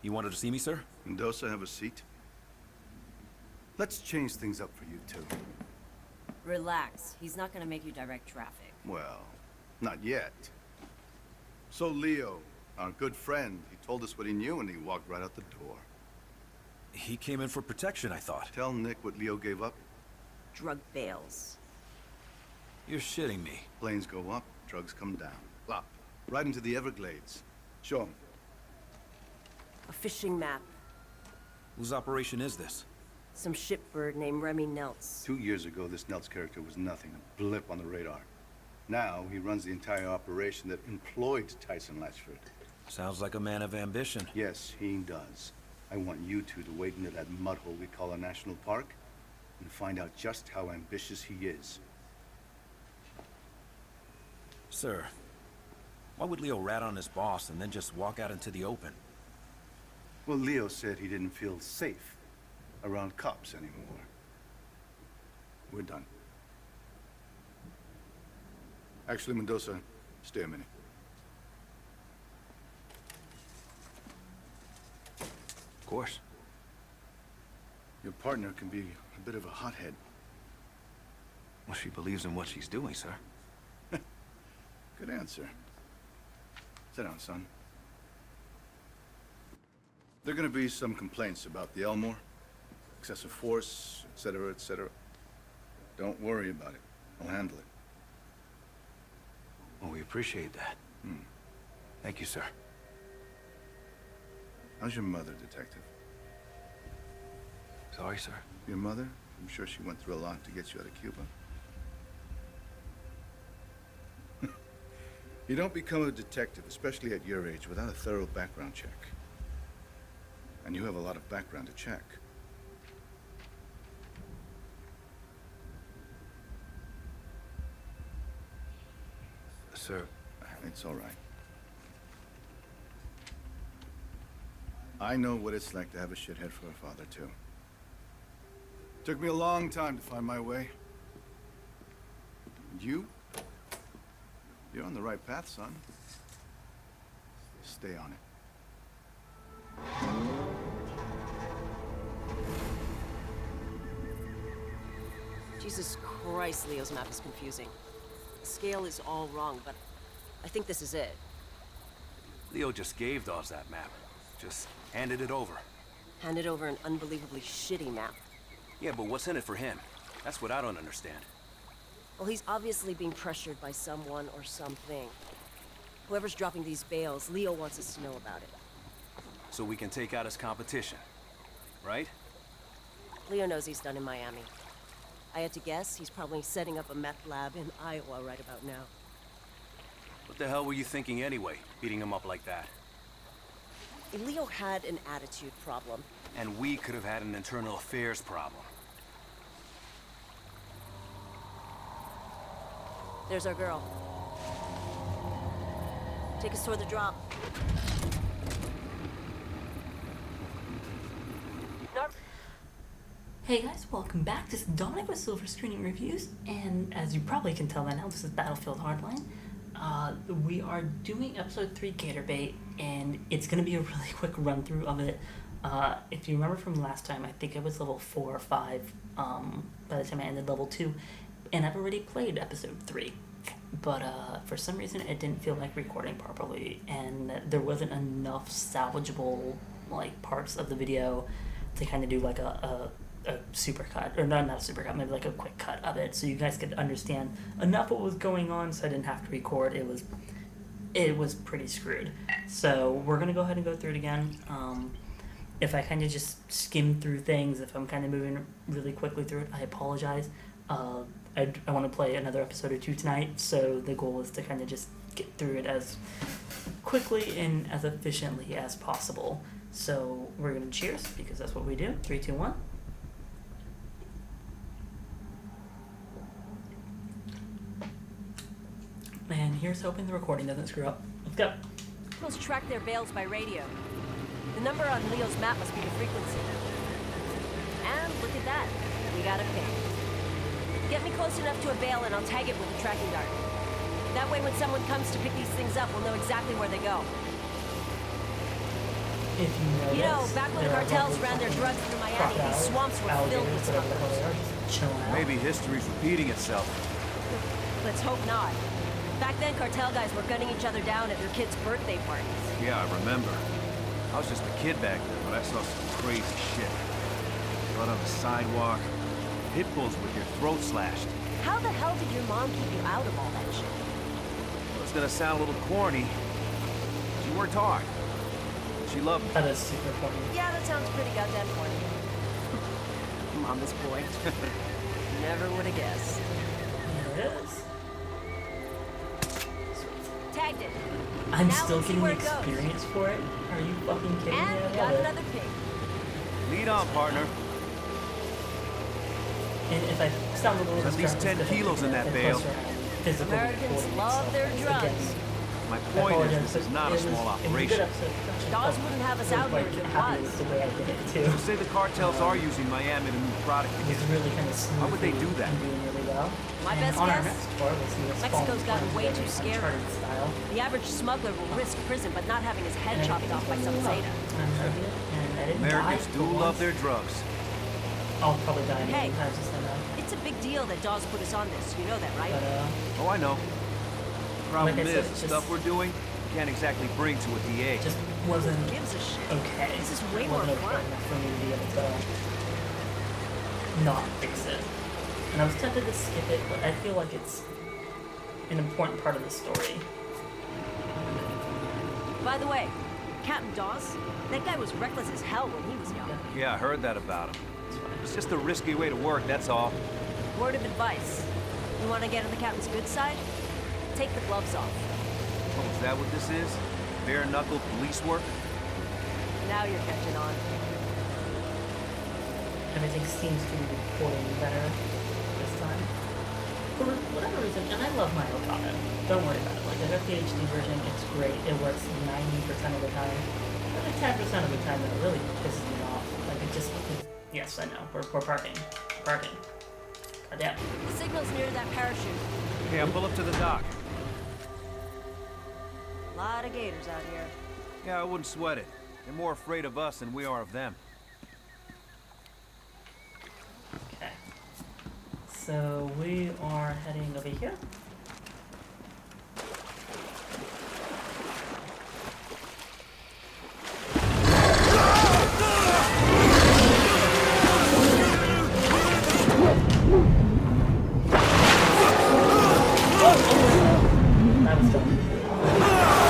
You wanted to see me, sir? Mendoza, have a seat. Let's change things up for you two. Relax. He's not gonna make you direct traffic. Well, not yet. So Leo, our good friend, he told us what he knew and he walked right out the door. He came in for protection, I thought. Tell Nick what Leo gave up. Drug bails. You're shitting me. Planes go up, drugs come down. Up, right into the Everglades. Show him. A fishing map. Whose operation is this? Some shipbird named Remy Neltz. 2 years ago, this Neltz character was nothing, a blip on the radar. Now, he runs the entire operation that employed Tyson Latchford. Sounds like a man of ambition. Yes, he does. I want you two to wade into that mud hole we call a national park and find out just how ambitious he is. Sir, why would Leo rat on his boss and then just walk out into the open? Well, Leo said he didn't feel safe around cops anymore. We're done. Actually, Mendoza, stay a minute. Of course. Your partner can be a bit of a hothead. Well, she believes in what she's doing, sir. Good answer. Sit down, son. There are gonna be some complaints about the Elmore. Excessive force, etc., etc. Don't worry about it. I'll handle it. Well, we appreciate that. Thank you, sir. How's your mother, Detective? Sorry, sir. Your mother? I'm sure she went through a lot to get you out of Cuba. You don't become a detective, especially at your age, without a thorough background check. And you have a lot of background to check. Sir, It's all right. I know what it's like to have a shithead for a father, too. Took me a long time to find my way. And you? You're on the right path, son. Stay on it. Jesus Christ, Leo's map is confusing. The scale is all wrong, but I think this is it. Leo just gave Dawes that map. Just handed it over. Handed over an unbelievably shitty map. Yeah, but what's in it for him? That's what I don't understand. Well, he's obviously being pressured by someone or something. Whoever's dropping these bails, Leo wants us to know about it. So we can take out his competition, right? Leo knows he's done in Miami. I had to guess he's probably setting up a meth lab in Iowa right about now. What the hell were you thinking anyway, beating him up like that? Leo had an attitude problem. And we could have had an internal affairs problem. There's our girl. Take us toward the drop. Hey guys, welcome back. This is Dominic with Silver Screening Reviews, and as you probably can tell by now, this is Battlefield Hardline. We are doing episode 3 Gatorbait, and it's going to be a really quick run through of it. If you remember from last time, I think it was level 4 or 5 by the time I ended level 2, and I've already played episode 3. But for some reason it didn't feel like recording properly, and there wasn't enough salvageable like parts of the video to kind of do like a supercut, or not a supercut, maybe like a quick cut of it, so you guys could understand enough what was going on, so I didn't have to record. It was pretty screwed. So we're gonna go ahead and go through it again. If I kind of just skim through things, if I'm kind of moving really quickly through it, I apologize. I want to play another episode or 2 tonight, so the goal is to kind of just get through it as quickly and as efficiently as possible. So we're gonna cheers, because that's what we do. 3, 2, 1. And here's hoping the recording doesn't screw up. Let's go. Let's track their bails by radio. The number on Leo's map must be the frequency. And look at that. We got a ping. Get me close enough to a bail and I'll tag it with a tracking dart. That way when someone comes to pick these things up, we'll know exactly where they go. if you know You know, this, back when there are cartels lovely ran their fucking drugs through Miami, these crocodiles, swamps were filled alligators, with whatever the hell smugglers. they are, just chilling out. Maybe history's repeating itself. Let's hope not. Back then, cartel guys were gunning each other down at their kids' birthday parties. Yeah, I remember. I was just a kid back then, but I saw some crazy shit. Blood on the sidewalk, pit bulls with your throat slashed. How the hell did your mom keep you out of all that shit? It's gonna sound a little corny. She worked hard. She loved me. That is super funny. Yeah, that sounds pretty goddamn corny. Mama's boy. Never would have guessed. There it is. Tagged it. I'm Now still let's see getting where it goes. experience for it? Are you fucking kidding me? And I we got love it. another pig. Lead on, partner. And if I sound a little There's at least distracted, 10 kilos in that bale. Physical Americans recording love itself. their drugs. Again, My I point apologize, is, this is but not a it was- small it was a good operation. episode. Actually, Dawes wouldn't have us out here if it happy was. with the way I did it too. So say the cartels are using Miami to move product It was again. really kind of smooth. Why would they do that? And doing really well. My And best on our guess? next tour, we'll see what's Mexico's falling gotten down way together, too scary. Uncharted style. The average smuggler will risk prison but not having his head And chopped everything's off by going some well. Zeta. I'm loving it, and I didn't Americans die do for love once. their drugs. I'll probably die a Hey. million times just like that. It's a big deal that Dawes put us on this. You know that, right? But Oh, I know. Problem Like I is, said, the it's stuff just- we're doing, you can't exactly bring to a DA. just wasn't Who gives a shit? okay. This is way more Wasn't fun. okay enough for me to be able to not fix it. And I was tempted to skip it, but I feel like it's an important part of the story. By the way, Captain Dawes, that guy was reckless as hell when he was young. Yeah, I heard that about him. It's just a risky way to work, that's all. Word of advice. You want to get on the captain's good side? Take the gloves off. Oh, is that what this is? Bare-knuckle police work? Now you're catching on. Everything seems to be recording better this time. For whatever reason, and I love my Elgato. Don't worry about it. Like, I got the HD version, it's great. It works 90% of the time. But like 10% of the time, it really pisses me off. Like, it just... Yes, I know. We're parking. Parking. Goddamn. The signal's near that parachute. Okay, I'll pull up to the dock. A lot of gators out here. Yeah, I wouldn't sweat it. They're more afraid of us than we are of them. Okay. So, we are heading over here. That was dumb.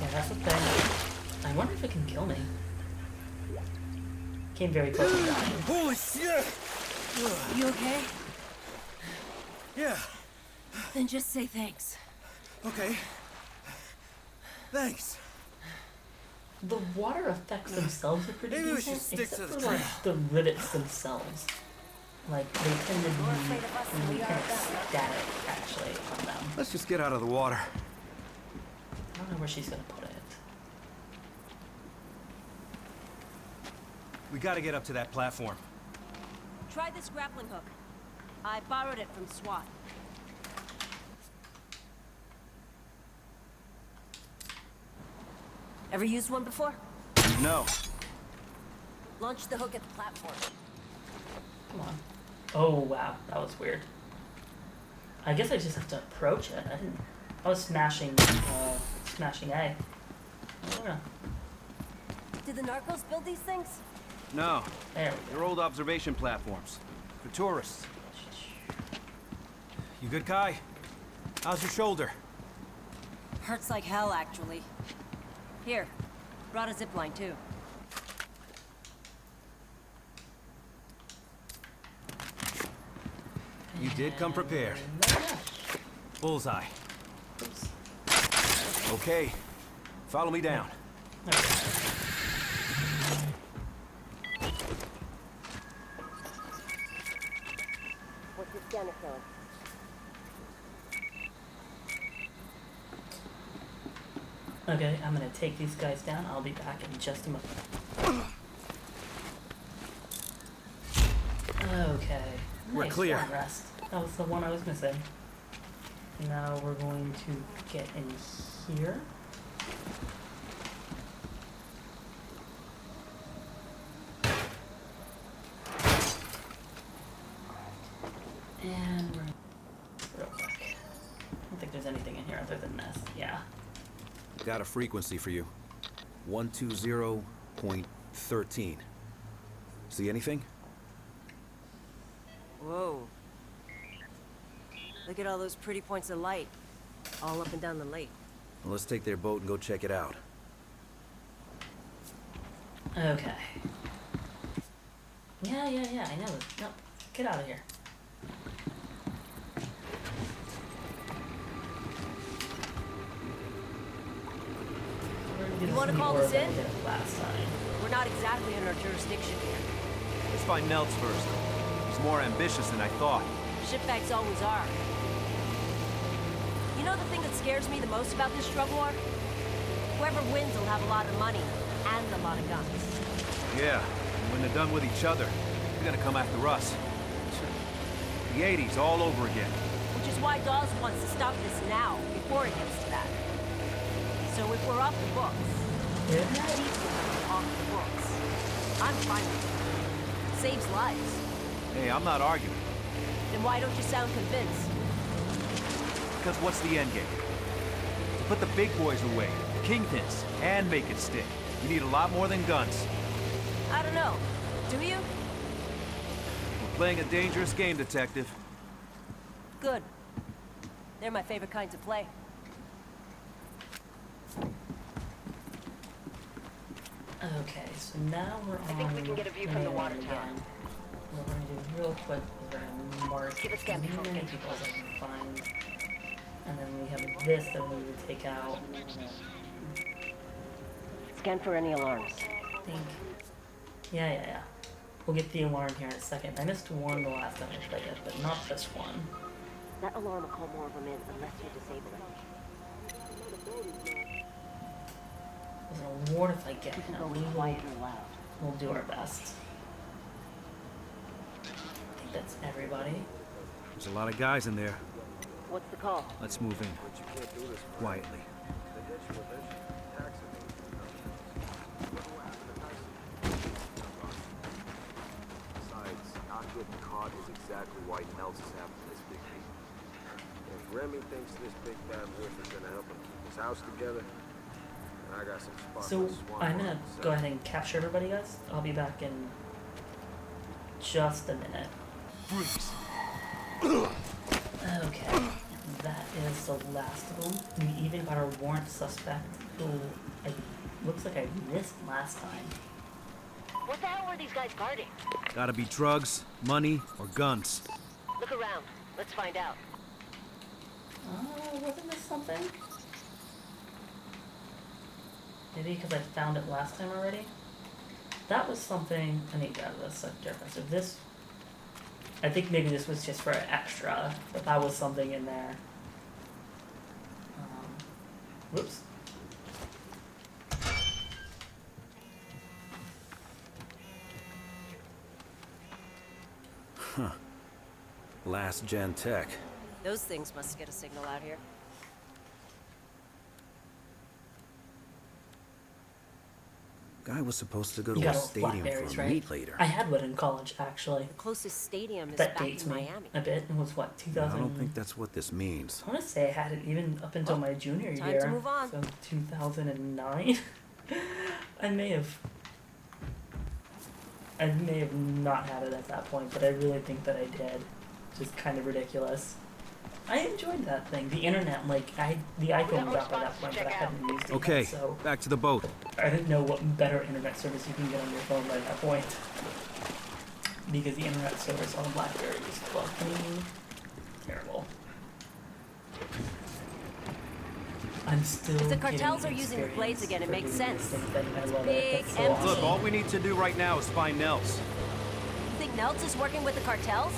Yeah, that's the thing. I wonder if it can kill me. Came very close to dying. Holy shit! You okay? Yeah, Then just say thanks. okay. Thanks. The water effects themselves are pretty Maybe we decent, should stick except to the for like the rivets themselves. Like they tend to More afraid of us than be we are kind of of them. static actually on them. Let's just get out of the water. I don't know where she's gonna put it. We gotta get up to that platform. Try this grappling hook. I borrowed it from SWAT. Ever used one before? No. Launch the hook at the platform. Come on. Oh wow, that was weird. I guess I just have to approach it. I was smashing A. I don't know. Did the narcos build these things? No. There we They're old observation platforms. For tourists. You good, Khai? How's your shoulder? Hurts like hell, actually. Here, brought a zip line too. You did come prepared. Bullseye. Oops. Okay. Follow me down. Okay. What's your scanner showing? Okay, I'm gonna take these guys down. I'll be back in just a moment. Okay. We're Nice, clear. long rest. That was the one I was missing. Now we're going to get in here. And we're real quick. I don't think there's anything in here other than this. Yeah. Got a frequency for you. 120.13. See anything? Whoa. Look at all those pretty points of light. All up and down the lake. Well, let's take their boat and go check it out. Okay. Yeah, I know. No, get out of here. You want to call this in? Last time. We're not exactly in our jurisdiction here. Let's find Nelts first. He's more ambitious than I thought. Shitbags always are. You know the thing that scares me the most about this drug war? Whoever wins will have a lot of money and a lot of guns. Yeah, and when they're done with each other, they're gonna come after us. The 80s all over again. Which is why Dawes wants to stop this now, before it gets to that. So if we're off the books, Yeah. off the books, I'm fine with it. Saves lives. Hey, I'm not arguing. Then why don't you sound convinced? Because what's the end game? To put the big boys away, the kingpins, and make it stick. You need a lot more than guns. I don't know. Do you? We're playing a dangerous game, Detective. Good. They're my favorite kind to play. Okay, so now we're on. I think we can get a view from the water tower. again. What we're gonna do real quick is we're gonna mark Give a scan as before many we people as I can find. And then we have this that we need to take out. Scan for any alarms. I think. Yeah. We'll get the alarm here in a second. I missed one the last time I played it, but not this one. That alarm will call more of them in unless you disable it. There's an award if I get We can him. go in quiet or loud. We'll do our best. I think that's everybody. There's a lot of guys in there. What's the call? Let's move in. Quietly. Besides, not getting caught is exactly why Nels is having this big meeting. If Remy thinks this big bad wolf is gonna help him keep his house together, then I got some spots. So I'm gonna go ahead and capture everybody, guys. I'll be back in just a minute. Freeze. Okay, that is the last of them. We even got our warrant suspect, who looks like I missed last time. What the hell were these guys guarding? Gotta be drugs, money, or guns. Look around. Let's find out. Wasn't this something? Maybe because I found it last time already? That was something. I need to get out of this difference. So this. I think maybe this was just for extra, but that was something in there. Whoops. Huh. Last gen tech. Those things must get a signal out here. Guy was supposed to go to You a got stadium blackberries, for a right? meat later. I had one in college, actually. The closest stadium is That back dates in me Miami. a bit. It was what, 2000? I don't think that's what this means. I want to say I had it even up until Well, my junior time year. to move on. So 2009. I may have not had it at that point, but I really think that I did. Just kind of ridiculous. I enjoyed that thing. The internet, the iPhone was out by that point, but I hadn't used it Okay, yet, so back to the boat. I didn't know what better internet service you can get on your phone by that point. Because the internet service on BlackBerry was fucking terrible. I'm still. If the cartels getting are using the blades experience again, it for makes doing sense. these things, and I love big, it. That's so empty. Look, awesome. all we need to do right now is find Nels. You think Nelts is working with the cartels?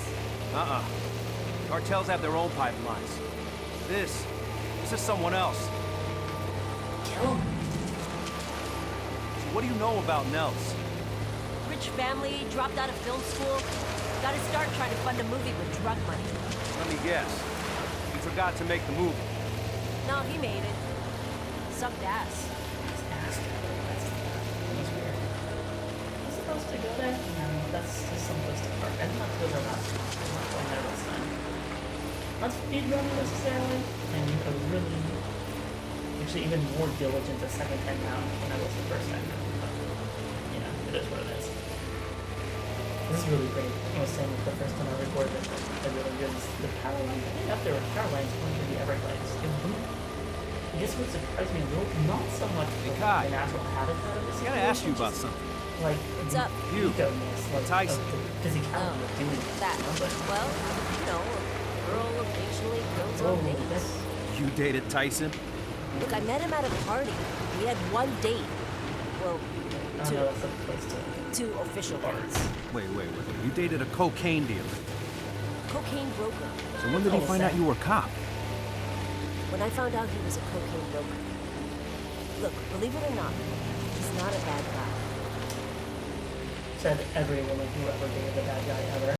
Uh-uh. Cartels have their own pipelines. This is someone else. Kill him. So what do you know about Nels? Rich family, dropped out of film school. Got to start trying to fund a movie with drug money. Let me guess. He forgot to make the movie. No, he made it. Sucked ass. It's nasty. That's weird. Was supposed to go there? No, that's just some place to park. I did not go there last time. I'm not going there this time. Not speedrunning necessarily, and you could really, actually even more diligent the second time around than I was the first time around. But, you know, it is what it is. This is really great. I was saying the first time I recorded it, I really good. The power line, I think up there with power lines going to the Everglades. I guess what surprised me a little, not so much Hey, the Khai. natural habitat of this. I gotta ask you about something. Like, What's up? You. Like, Tyson. of the physicality of doing That. But, Well, you know, a girl occasionally goes oh, on dates. that's, You dated Tyson? Look, I met him at a party. We had one date. Well, I don't know, that's the place to. two official dates. Wait. You dated a cocaine dealer. Cocaine broker. So when did he Oh, find out you were a cop? When I found out he was a cocaine broker. Look, believe it or not, he's not a bad guy. Said every woman who ever dated a bad guy ever.